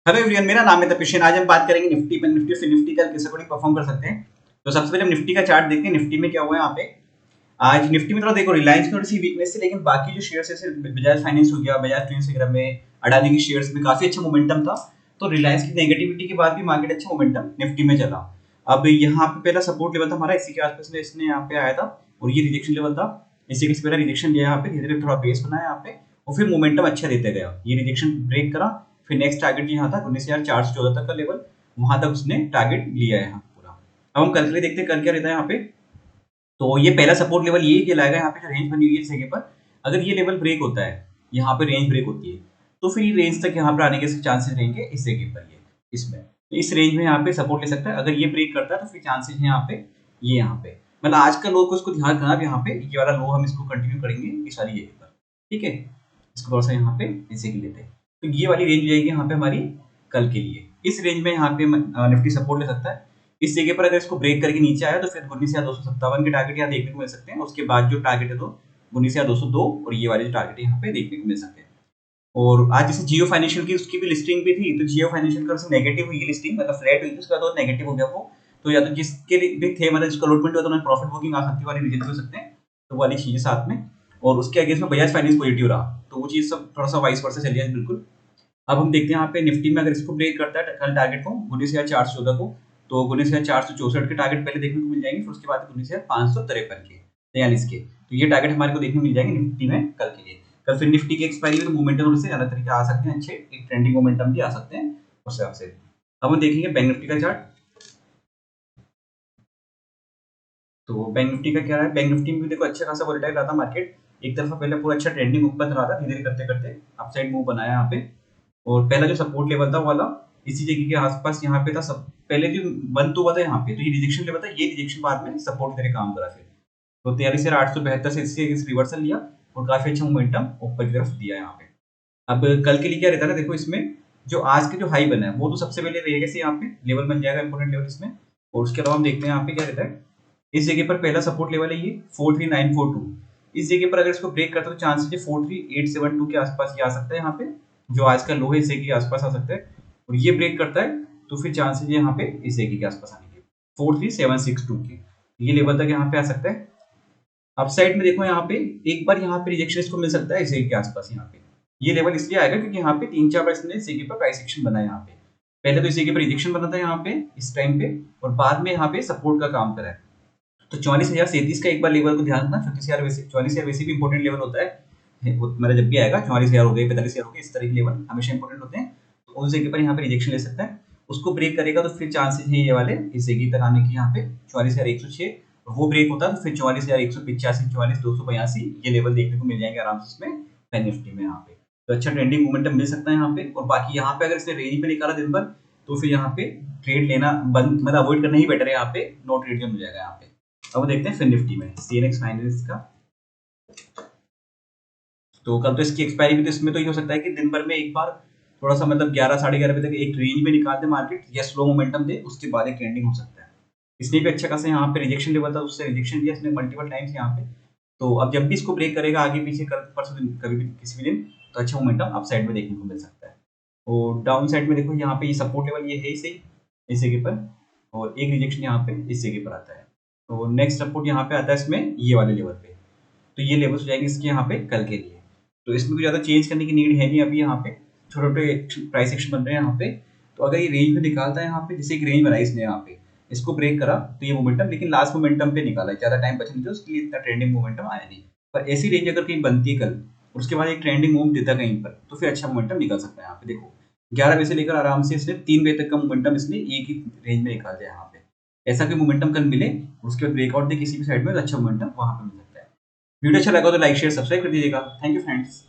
Hello everyone, मेरा नाम है तपिश। आज हम बात करेंगे निफ्टी पे। निफ्टी से निफ्टी कल किस अकॉर्डिंग परफॉर्म कर सकते हैं। तो सबसे पहले हम निफ्टी का चार्ट देखते हैं। निफ्टी में क्या हुआ है यहाँ पे। आज निफ्टी में थोड़ा देखो, रिलायंस की थोड़ी सी वीकनेस थी, लेकिन बाकी जो शेयर्स है जैसे बजाज फाइनेंस हो गया, बजाज फिंस वगैरह में, अडानी की शेयर्स में काफी अच्छा मोमेंटम था। तो रिलायंस की नेगेटिविटी के बाद भी मार्केट अच्छा मोमेंटम निफ्टी में चला। अब यहाँ पे पहला सपोर्ट लेवल था हमारा इसी के आसपास में, इसने यहाँ पे आया था और ये रिजेक्शन लेवल था। इसी के पहला रिजेक्शन लिया यहाँ पे, धीरे धीरे थोड़ा बेस बनाया यहाँ पे और फिर मोमेंटम अच्छा देते गया। ये रिजेक्शन ब्रेक करा, फिर नेक्स्ट टारगेट यहाँ था 19,414 तक का लेवल, वहां तक उसने टारगेट लिया है यहाँ पूरा। अब हम कल के लिए देखते हैं कल क्या रहता है यहाँ पे। तो ये पहला सपोर्ट लेवल यही कहलाएगा यहाँ पे, जो रेंज बनी हुई है इस जगह पर। अगर ये लेवल ब्रेक होता है, यहाँ पे रेंज ब्रेक होती है, तो फिर ये रेंज तक यहाँ पर आने के चांसेस रहेंगे इस जगह पर। ये इसमें इस रेंज में यहाँ पे सपोर्ट ले सकता है। अगर ये ब्रेक करता है तो फिर चांसेस है यहाँ पे, ये यहाँ पे मतलब आज का लो को इसको ध्यान रखना। यहाँ पे ये वाला लो हम इसको कंटिन्यू करेंगे इस वाली जगह पर, ठीक है। इसको थोड़ा सा यहाँ पे इसे के लेते हैं, तो ये वाली रेंज जाएगी यहाँ पे हमारी कल के लिए। इस रेंज में यहाँ पे निफ्टी सपोर्ट ले सकता है। इस जगह पर अगर इसको ब्रेक करके नीचे आया तो फिर 19,257 के टारगेट यहाँ देखने को मिल सकते हैं। उसके बाद जो टारगेट है तो 19,202 और ये वाले जो टारगेट यहाँ पे देखने को मिल सकते हैं। और आज जैसे जियो फाइनेंशियल की उसकी भी लिस्टिंग भी थी, तो जियो फाइनेंशियल का नेगेटिव हुई लिस्टिंग, मतलब फ्लैट हुई थी, उसका तो नेगेटिव हो गया वो। तो या तो जिसके भी थे, मतलब जिसका अलॉटमेंट हुआ तो उन्हें प्रॉफिट बुकिंग आ सकती है, वाली रिजल्ट हो सकते हैं, तो वाली चीजें साथ में। और उसके अगेंस्ट में बजाज फाइनेंस पॉजिटिव रहा, तो वो चीज सब थोड़ा सा वाइस वर्सा चली है बिल्कुल। अब हम देखते हैं यहाँ पे निफ्टी में, अगर इसको ब्रेक करता है कल टारगेट को 19,414 को, तो 19,464 के टारगेट पहले देखने को मिल जाएंगे, फिर उसके बाद 19,553 के 43 के, तो ये टारगेट हमारे को देखने को मिल जाएंगे निफ्टी में कल के लिए। कल फिर निफ्टी की एक्सपायरी में तो मोमेंटम थोड़े से अलग तरीके आ सकते हैं, अच्छे एक ट्रेंडिंग मोमेंटम भी आ सकते हैं उस हिसाब से। अब हम देखेंगे बैंक निफ्टी का चार्ट। तो बैंक निफ्टी का क्या है, बैंक निफ्टी में भी देखो अच्छा खासा वोलेटाइल रहा था मार्केट। एक तरफा पहले पूरा अच्छा ट्रेंडिंग ऊपर रहा था, धीरे धीरे करते करते अपसाइड मूव बनाया यहाँ पे। और पहला जो सपोर्ट लेवल था वो वाला इसी जगह के आसपास यहाँ पे था। सब पहले जो बंद तो हुआ था यहाँ पे, तो ये रिजेक्शन लेवल था, ये रिजेक्शन बाद में सपोर्ट की तरह काम करा। फिर तो 43,872 से इससे रिवर्सल लिया और काफी अच्छा मोमेंटम ऊपर की तरफ दिया यहाँ पे। अब कल के लिए क्या रहता है ना, देखो इसमें जो आज के जो हाई बना है वो तो सबसे पहले रहेगा से यहाँ पे लेवल बन जाएगा, इंपोर्टेंट लेवल इसमें। और उसके अलावा हम देखते हैं यहाँ पे क्या रहता है। इस जगह पर पहला सपोर्ट लेवल है ये 43942। इस जगह पर अगर इसको ब्रेक करता है तो चांसेस है 43872 के आसपास ये आ सकता है यहाँ पे, जो आज का लो है इस जगह के आसपास आ सकता है। और ये ब्रेक करता है तो फिर चांसेस है यहाँ पे इस जगह के आसपास आने के 43762 के, ये लेवल तक यहाँ पे आ सकता है। अपसाइड में देखो यहाँ पे एक बार यहाँ पे रिजेक्शन इसको मिल सकता है इस जगह के आसपास। यहाँ पे ये लेवल इसलिए आएगा क्योंकि यहाँ पे 3-4 बार इसने इस जगह पर प्राइस एक्शन बना है यहाँ पे। पहले तो इस जगह पर रिजेक्शन बना था यहाँ पे इस टाइम पे, और बाद में यहाँ पे सपोर्ट का काम करा है। तो 44,037 का एक बार लेवल को ध्यान रखना। 34,000 वैसे 44,000 वैसे भी इंपॉर्टेंट लेवल होता है, वो मेरा जब भी आएगा 44,000 हो गए 45,000 हो गए, इस तरह के लेवल हमेशा इंपॉर्टेंट होते हैं। तो उस जगह पर यहाँ पे रिजेक्शन ले सकता है, उसको ब्रेक करेगा तो फिर चांसेस है ये वाले इस जगह तक आने की, यहाँ पे 44,106। वो ब्रेक होता है तो फिर 44,185 44,282 ये लेवल देखने को मिल जाएंगे आराम से इसमें बैंक निफ्टी में यहाँ पे। तो अच्छा ट्रेंडिंग मोमेंटम मिल सकता है यहाँ पे। और बाकी यहाँ पे अगर इसने रेंज पे निकाला दिन भर, तो फिर यहाँ पे ट्रेड लेना बंद, मतलब अवॉइड करना ही बेटर है। यहाँ पे नो ट्रेड जो मिल जाएगा यहाँ पे। अब देखते हैं फिर निफ्टी में सीएनएक्स फाइनेंस का। तो कल तो इसकी एक्सपायरी भी, तो इसमें तो ये हो सकता है कि दिन भर में एक बार थोड़ा सा मतलब 11 साढ़े 11 बजे तक एक रेंज में निकाल दे मार्केट, या स्लो मोमेंटम दे, उसके बाद एक ट्रेंडिंग हो सकता है। इसने भी अच्छा खासा यहाँ पे रिजेक्शन लेवल था, उससे रिजेक्शन दिया इसने मल्टीपल टाइम्स यहाँ पे। तो अब जब भी इसको ब्रेक करेगा आगे पीछे कल परसों दिन कभी भी किसी भी दिन, तो अच्छा मोमेंटम अप साइड में देखने को मिल सकता है। और डाउन साइड में देखो यहाँ पे ये सपोर्ट लेवल ये है ही सही इस जगह पर, और एक रिजेक्शन यहाँ पे इस जगह पर आता है। तो नेक्स्ट सपोर्ट यहाँ पे आता है इसमें ये वाले लेवल पे। तो ये लेवल्स हो जाएंगे इसके यहाँ पे कल के लिए। तो इसमें कोई ज़्यादा चेंज करने की नीड है नहीं अभी। यहाँ पे छोटे छोटे प्राइस एक्शन बन रहे हैं यहाँ पे। तो अगर ये रेंज में निकालता है यहाँ पे, जैसे एक रेंज बनाई इसने यहाँ पे, इसको ब्रेक करा तो ये मोमेंटम, लेकिन लास्ट मोमेंटम पे निकाला है, ज़्यादा टाइम बचा नहीं था, उसके लिए इतना ट्रेंडिंग मोमेंटम आया नहीं। पर ऐसी रेंज अगर कहीं बनती है कल और उसके बाद एक ट्रेंडिंग मूव देता कहीं पर, तो फिर अच्छा मोमेंटम निकल सकता है यहाँ पे। देखो 11 बजे से लेकर आराम से इसने 3 बजे तक का मोमेंटम इसने एक ही रेंज में निकाल दिया यहाँ पे। ऐसा कोई मोमेंटम कल मिले, उसके बाद ब्रेकआउट दे किसी भी साइड में, तो अच्छा मोमेंटम वहां पे मिल सकता है। वीडियो अच्छा लगा तो लाइक शेयर सब्सक्राइब कर दीजिएगा। Thank you friends.